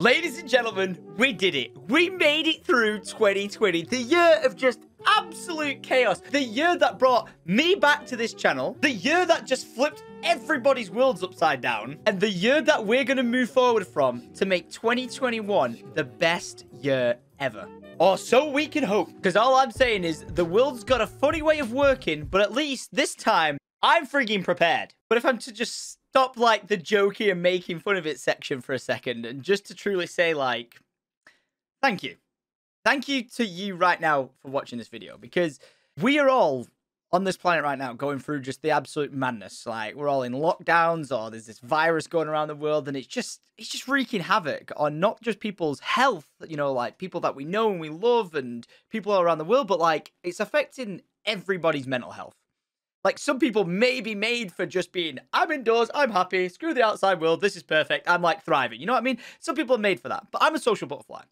Ladies and gentlemen, we did it. We made it through 2020, the year of just absolute chaos. The year that brought me back to this channel. The year that just flipped everybody's worlds upside down. And the year that we're going to move forward from to make 2021 the best year ever. Or so we can hope. Because all I'm saying is the world's got a funny way of working, but at least this time, I'm frigging prepared. But if I'm to just stop, like, the jokey and making fun of it section for a second, and just to truly say, like, thank you. Thank you to you right now for watching this video, because we are all on this planet right now going through just the absolute madness. Like, we're all in lockdowns, or there's this virus going around the world, and it's just wreaking havoc on not just people's health, you know, like, people that we know and we love, and people all around the world, but, like, it's affecting everybody's mental health. Like, some people may be made for just being, I'm indoors, I'm happy, screw the outside world, this is perfect, I'm, like, thriving. You know what I mean? Some people are made for that. But I'm a social butterfly.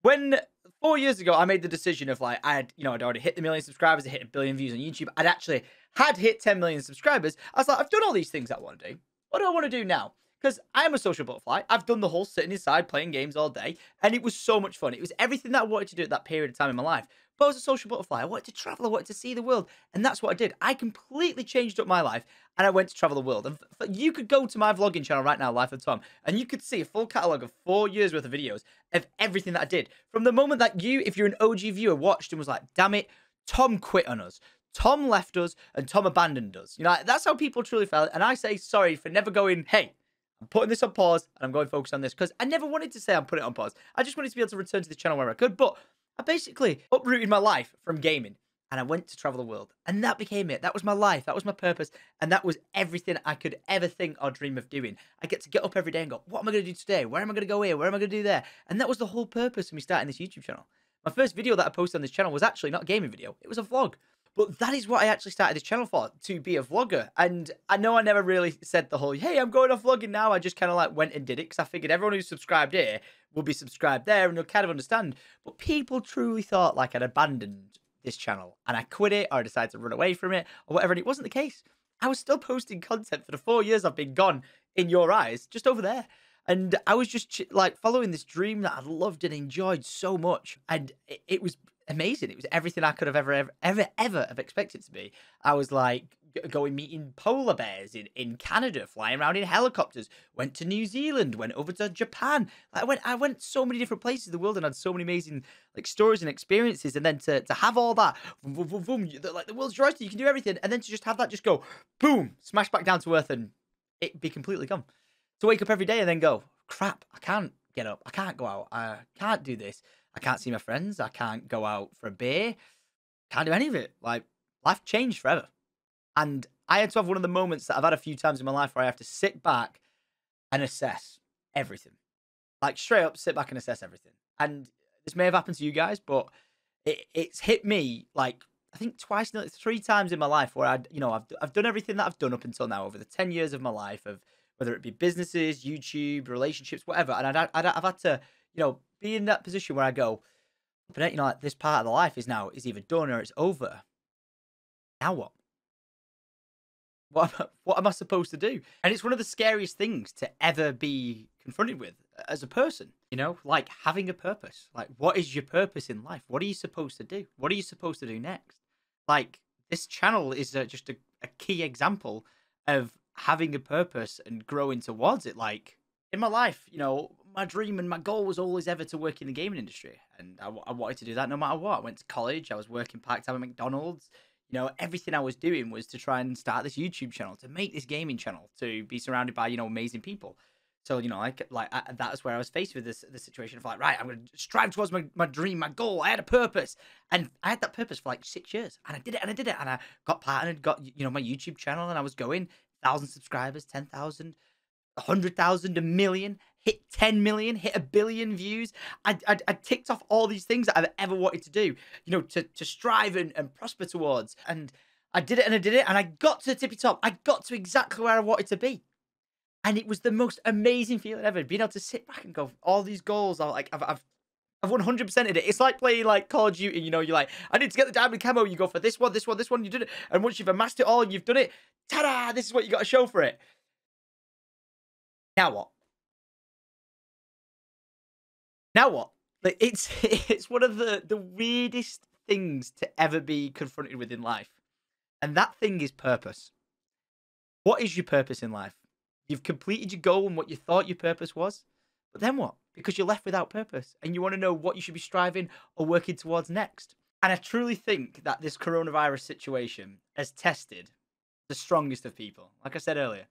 When 4 years ago, I made the decision of, like, I'd already hit the 1 million subscribers, I hit 1 billion views on YouTube, I'd actually had hit 10 million subscribers. I was like, I've done all these things I want to do. What do I want to do now? Because I am a social butterfly. I've done the whole sitting inside playing games all day, and it was so much fun. It was everything that I wanted to do at that period of time in my life. But I was a social butterfly. I wanted to travel. I wanted to see the world. And that's what I did. I completely changed up my life, and I went to travel the world. And you could go to my vlogging channel right now, Life of Tom, and you could see a full catalogue of 4 years worth of videos of everything that I did. From the moment that you, if you're an OG viewer, watched and was like, damn it, Tom quit on us. Tom left us, and Tom abandoned us. You know, that's how people truly felt. And I say sorry for never going, hey, I'm putting this on pause, and I'm going to focus on this, because I never wanted to say I'm putting it on pause. I just wanted to be able to return to the channel where I could, but I basically uprooted my life from gaming, and I went to travel the world, and that became it. That was my life. That was my purpose, and that was everything I could ever think or dream of doing. I get to get up every day and go, what am I going to do today? Where am I going to go here? Where am I going to do there? And that was the whole purpose of me starting this YouTube channel. My first video that I posted on this channel was actually not a gaming video. It was a vlog. But that is what I actually started this channel for, to be a vlogger. And I know I never really said the whole, hey, I'm going off vlogging now. I just kind of like went and did it, because I figured everyone who's subscribed here will be subscribed there, and they'll kind of understand. But people truly thought like I'd abandoned this channel and I quit it, or I decided to run away from it or whatever. And it wasn't the case. I was still posting content for the 4 years I've been gone in your eyes, just over there. And I was just like following this dream that I loved and enjoyed so much. And it was amazing. It was everything I could have ever have expected to be. I was like going meeting polar bears in Canada, flying around in helicopters, went to New Zealand, went over to Japan. I went so many different places in the world, and had so many amazing like stories and experiences. And then to have all that, boom, boom, boom, like the world's your oyster, you can do everything. And then to just have that just go, boom, smash back down to earth, and it be completely gone. To wake up every day and then go, crap, I can't get up, I can't go out, I can't do this, I can't see my friends, I can't go out for a beer, can't do any of it. Like, life changed forever. And I had to have one of the moments that I've had a few times in my life where I have to sit back and assess everything. Like, straight up, sit back and assess everything. And this may have happened to you guys, but it's hit me, like, I think twice, 3 times in my life where I've done everything that I've done up until now over the 10 years of my life, of whether it be businesses, YouTube, relationships, whatever. And I've had to, be in that position where I go, but like, this part of the life is either done or it's over. Now what? What am I supposed to do? And it's one of the scariest things to ever be confronted with as a person, like having a purpose. Like, what is your purpose in life? What are you supposed to do? What are you supposed to do next? Like, this channel is just a key example of having a purpose and growing towards it. Like, in my life, my dream and my goal was always ever to work in the gaming industry, and I wanted to do that no matter what. I went to college, I was working part-time at McDonald's. Everything I was doing was to try and start this YouTube channel, to make this gaming channel, to be surrounded by, amazing people. So, that's where I was faced with this situation of like, right, I'm going to strive towards my dream, my goal. I had a purpose, and I had that purpose for like 6 years, and I did it, and I got partnered, got, my YouTube channel, and I was going 1,000 subscribers, 10,000, 100,000, 1 million, hit 10 million, hit 1 billion views. I ticked off all these things that I've ever wanted to do, to strive and prosper towards. And I did it, and I did it, and I got to the tippy top. I got to exactly where I wanted to be. And it was the most amazing feeling ever, being able to sit back and go, all these goals are like, I've 100%ed it. It's like playing like Call of Duty, you're like, I need to get the diamond camo. You go for this one, this one, this one, you did it. And once you've amassed it all, you've done it. Ta-da! This is what you got to show for it. Now what? Now what? Like it's it's one of the weirdest things to ever be confronted with in life. And that thing is purpose. What is your purpose in life? You've completed your goal and what you thought your purpose was. But then what? Because you're left without purpose and you want to know what you should be striving or working towards next. And I truly think that this coronavirus situation has tested the strongest of people. Like I said earlier,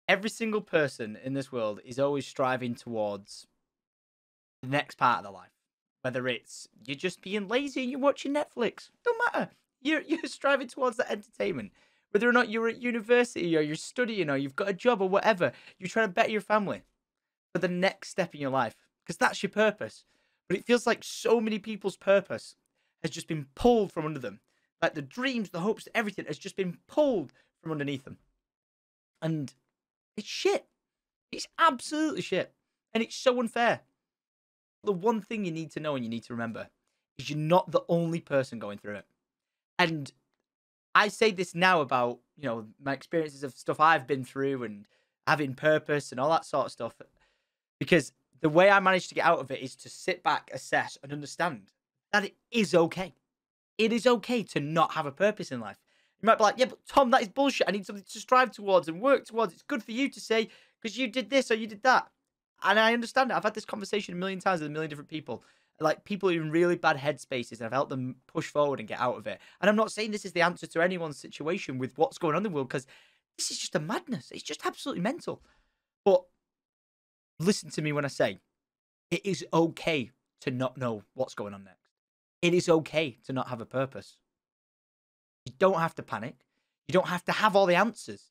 every single person in this world is always striving towards the next part of their life. Whether it's you're just being lazy and you're watching Netflix, don't matter. You're striving towards that entertainment. Whether or not you're at university or you're studying or you've got a job or whatever, you're trying to better your family for the next step in your life because that's your purpose. But it feels like so many people's purpose has just been pulled from under them. Like the dreams, the hopes, everything has just been pulled from underneath them. And it's shit. It's absolutely shit. And it's so unfair. The one thing you need to know and you need to remember is you're not the only person going through it. And I say this now about, my experiences of stuff I've been through and having purpose and all that sort of stuff. Because the way I managed to get out of it is to sit back, assess, and understand that it is okay. It is okay to not have a purpose in life. You might be like, yeah, but Tom, that is bullshit. I need something to strive towards and work towards. It's good for you to say because you did this or you did that. And I understand it. I've had this conversation a million times with a million different people. Like people in really bad headspaces, and I've helped them push forward and get out of it. And I'm not saying this is the answer to anyone's situation with what's going on in the world, because this is just a madness. It's just absolutely mental. But listen to me when I say it is okay to not know what's going on next. It is okay to not have a purpose. You don't have to panic. You don't have to have all the answers.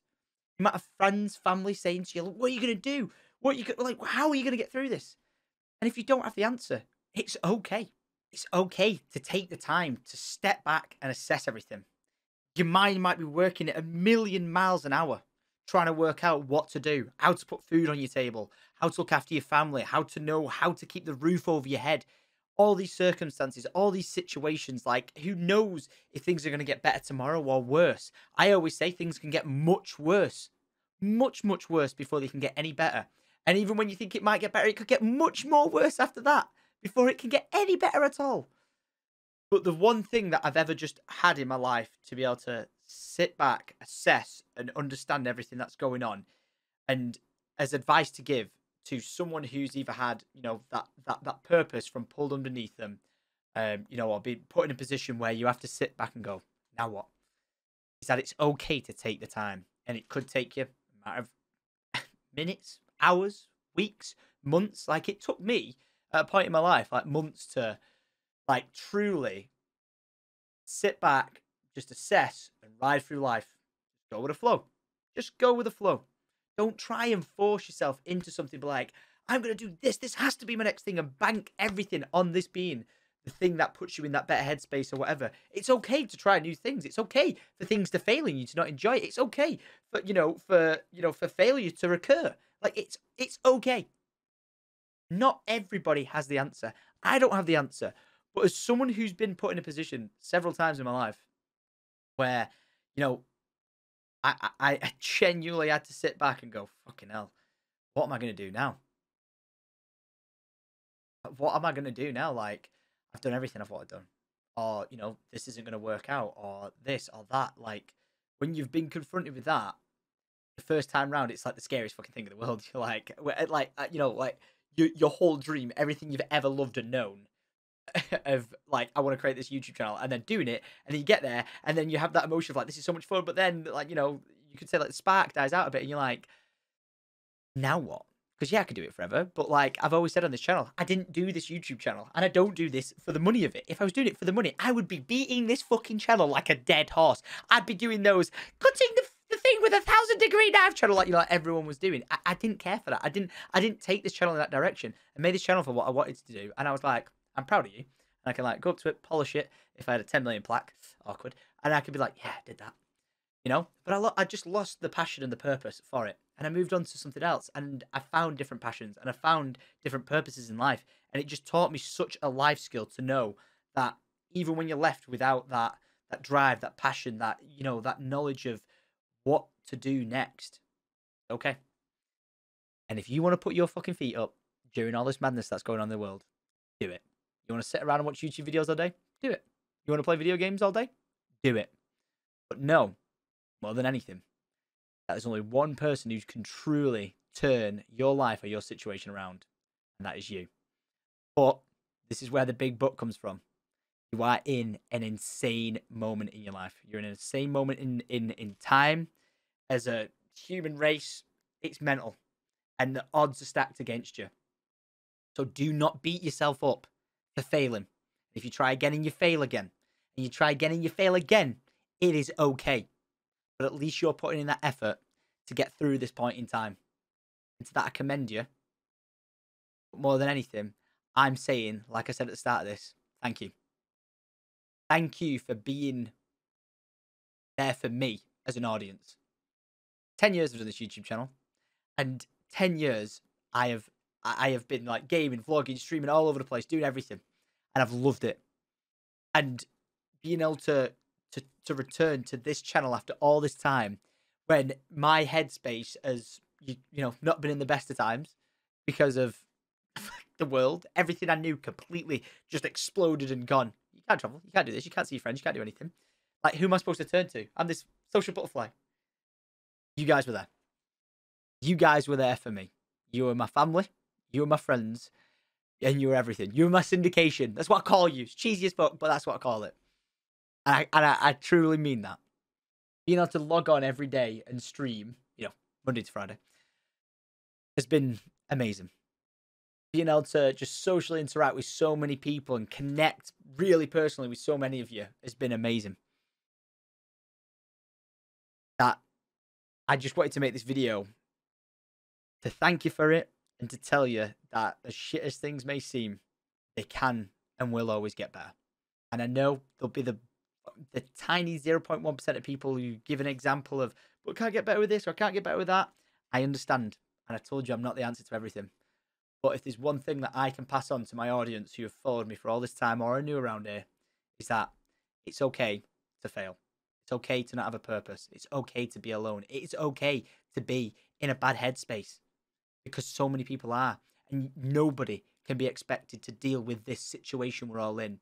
You might have friends, family saying to you, what are you going to do? How are you going to get through this? And if you don't have the answer, it's okay. It's okay to take the time to step back and assess everything. Your mind might be working at 1,000,000 miles an hour, trying to work out what to do, how to put food on your table, how to look after your family, how to know how to keep the roof over your head. All these circumstances, all these situations, like who knows if things are going to get better tomorrow or worse. I always say things can get much worse, much, much worse before they can get any better. And even when you think it might get better, it could get much more worse after that before it can get any better at all. But the one thing that I've ever just had in my life to be able to sit back, assess, and understand everything that's going on, and as advice to give to someone who's either had, that purpose from pulled underneath them, or been put in a position where you have to sit back and go, now what? Is that it's okay to take the time, and it could take you a matter of minutes, hours, weeks, months. Like it took me at a point in my life, like months to like truly sit back, just assess and ride through life. Go with the flow. Just go with the flow. Don't try and force yourself into something like, I'm going to do this. This has to be my next thing, and bank everything on this being the thing that puts you in that better headspace or whatever. It's okay to try new things. It's okay for things to fail and you to not enjoy it. It's okay for failure to recur. Like it's okay. Not everybody has the answer. I don't have the answer. But as someone who's been put in a position several times in my life where, I genuinely had to sit back and go, fucking hell, what am I going to do now? What am I going to do now? Like, I've done everything I thought I'd done. Or, this isn't going to work out, or this or that. Like, when you've been confronted with that, the first time round, it's like the scariest fucking thing in the world. You're like, your whole dream, everything you've ever loved and known of like, I want to create this YouTube channel, and then doing it, and then you get there, and then you have that emotion of like, this is so much fun, but then like, you could say like the spark dies out a bit, and you're like, now what? Because yeah, I could do it forever, but like I've always said on this channel, I didn't do this YouTube channel, and I don't do this for the money of it. If I was doing it for the money, I would be beating this fucking channel like a dead horse. I'd be doing those cutting the thing with 1,000-degree knife channel like everyone was doing. I didn't care for that. I didn't take this channel in that direction. I made this channel for what I wanted to do, and I was like, I'm proud of you. And I can like go up to it, polish it. If I had a 10 million plaque, awkward, and I could be like, yeah, I did that, But I just lost the passion and the purpose for it, and I moved on to something else, and I found different passions and I found different purposes in life, and it just taught me such a life skill to know that even when you're left without that drive, that passion, that that knowledge of what to do next, okay. And if you want to put your fucking feet up, during all this madness that's going on in the world, do it. You want to sit around and watch YouTube videos all day? Do it. You want to play video games all day? Do it. But no, more than anything, that there's only one person who can truly turn your life or your situation around, and that is you. But this is where the big but comes from. You are in an insane moment in your life. You're in an insane moment in time. As a human race, it's mental. And the odds are stacked against you. So do not beat yourself up for failing. If you try again and you fail again, and you try again and you fail again, it is okay. But at least you're putting in that effort to get through this point in time. And to that, I commend you. But more than anything, I'm saying, like I said at the start of this, thank you. Thank you for being there for me as an audience. 10 years I've done this YouTube channel, and 10 years I have been like gaming, vlogging, streaming all over the place, doing everything, and I've loved it. And being able to return to this channel after all this time, when my headspace has not been in the best of times because of the world, everything I knew completely just exploded and gone. You can't travel, you can't do this, you can't see your friends, you can't do anything. Like, who am I supposed to turn to? I'm this social butterfly. You guys were there. You guys were there for me. You were my family, you were my friends, and you were everything. You were my syndication. That's what I call you. It's cheesy as fuck, but that's what I call it. And I truly mean that. Being able to log on every day and stream, Monday to Friday, has been amazing. Being able to just socially interact with so many people and connect really personally with so many of you has been amazing. That I just wanted to make this video to thank you for it and to tell you that as shit as things may seem, they can and will always get better. And I know there'll be the tiny 0.1% of people who give an example of, but can't get better with this or can't get better with that. I understand. And I told you I'm not the answer to everything. But if there's one thing that I can pass on to my audience who have followed me for all this time or are new around here, is that it's okay to fail. It's okay to not have a purpose. It's okay to be alone. It's okay to be in a bad headspace, because so many people are. And nobody can be expected to deal with this situation we're all in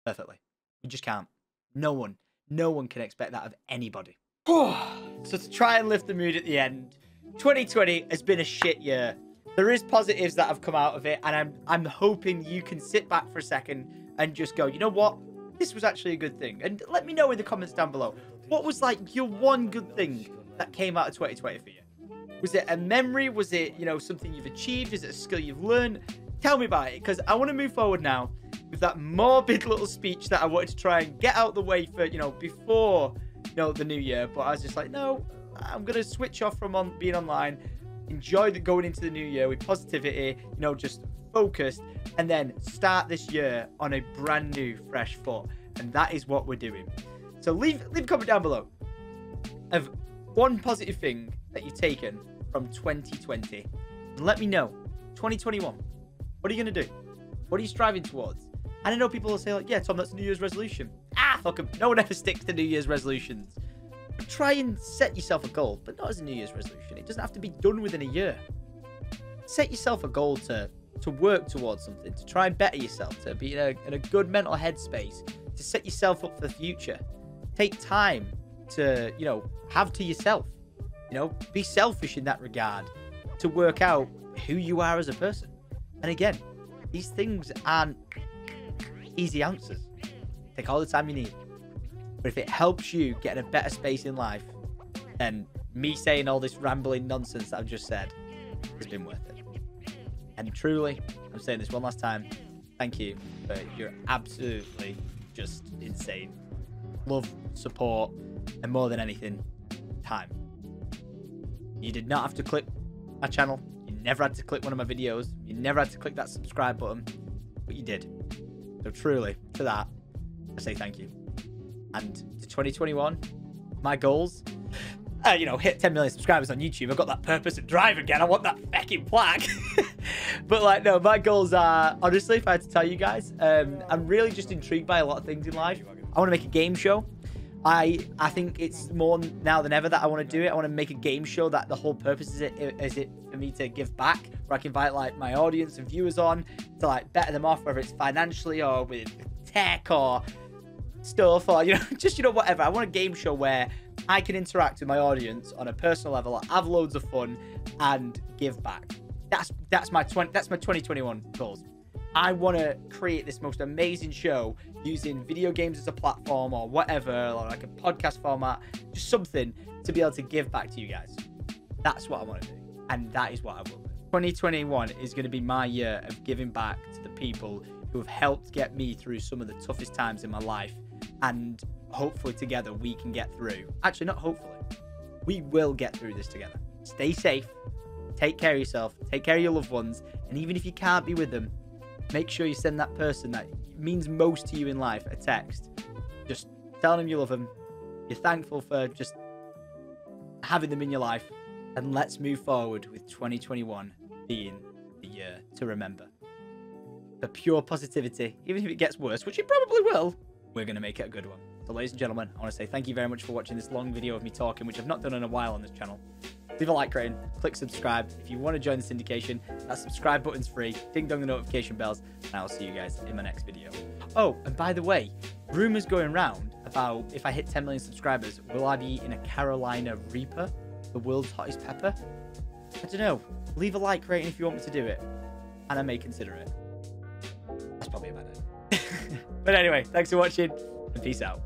perfectly. We just can't. No one can expect that of anybody. So to try and lift the mood at the end, 2020 has been a shit year. There is positives that have come out of it, and I'm hoping you can sit back for a second and just go, you know what? This was actually a good thing. And let me know in the comments down below, what was like your one good thing that came out of 2020 for you? Was it a memory? Was it, something you've achieved? Is it a skill you've learned? Tell me about it, because I want to move forward now with that morbid little speech that I wanted to try and get out the way for, before, the new year. But I was just like, no, I'm going to switch off from being online. Enjoy going into the new year with positivity, just focused, and then start this year on a brand new, fresh foot. And that is what we're doing. So leave a comment down below of one positive thing that you've taken from 2020. And let me know, 2021, what are you going to do? What are you striving towards? And I know people will say, like, yeah, Tom, that's a New Year's resolution. Fuck them. No one ever sticks to New Year's resolutions. Try and set yourself a goal, but not as a New Year's resolution. It doesn't have to be done within a year. Set yourself a goal to work towards something, to try and better yourself, to be in a good mental headspace, to set yourself up for the future. Take time to, have to yourself. Be selfish in that regard, to work out who you are as a person. And again, these things aren't easy answers. Take all the time you need. But if it helps you get in a better space in life, then me saying all this rambling nonsense that I've just said has been worth it. And truly, I'm saying this one last time, thank you for your absolutely just insane love, support, and more than anything, time. You did not have to click my channel. You never had to click one of my videos. You never had to click that subscribe button, but you did. So truly, to that, I say thank you. And to 2021, my goals, hit 10 million subscribers on YouTube. I've got that purpose and drive again. I want that fucking plaque. But no, my goals are, honestly, if I had to tell you guys, I'm really just intrigued by a lot of things in life. I want to make a game show. I think it's more now than ever that I want to do it. I want to make a game show that the whole purpose is it for me to give back, where I can invite like my audience and viewers on to like better them off, whether it's financially or with tech or stuff or, you know, just, you know, whatever. I want a game show where I can interact with my audience on a personal level, have loads of fun and give back. That's my 2021 goals. I want to create this most amazing show using video games as a platform or whatever, or like a podcast format, just something to be able to give back to you guys. That's what I want to do, and that is what I will do. 2021 is going to be my year of giving back to the people who have helped get me through some of the toughest times in my life, and hopefully together we can get through. Actually, not hopefully. We will get through this together. Stay safe. Take care of yourself. Take care of your loved ones. And even if you can't be with them, make sure you send that person that means most to you in life a text. Just telling them you love them. You're thankful for just having them in your life. And let's move forward with 2021 being the year to remember. The pure positivity, even if it gets worse, which it probably will, we're going to make it a good one. So ladies and gentlemen, I want to say thank you very much for watching this long video of me talking, which I've not done in a while on this channel. Leave a like rating, click subscribe. If you want to join the syndication, that subscribe button's free. Ding dong the notification bells, and I'll see you guys in my next video. Oh, and by the way, rumors going around about if I hit 10 million subscribers, will I be in a Carolina Reaper, the world's hottest pepper? I don't know. Leave a like rating if you want me to do it, and I may consider it. That's probably a bad idea. But anyway, thanks for watching, and peace out.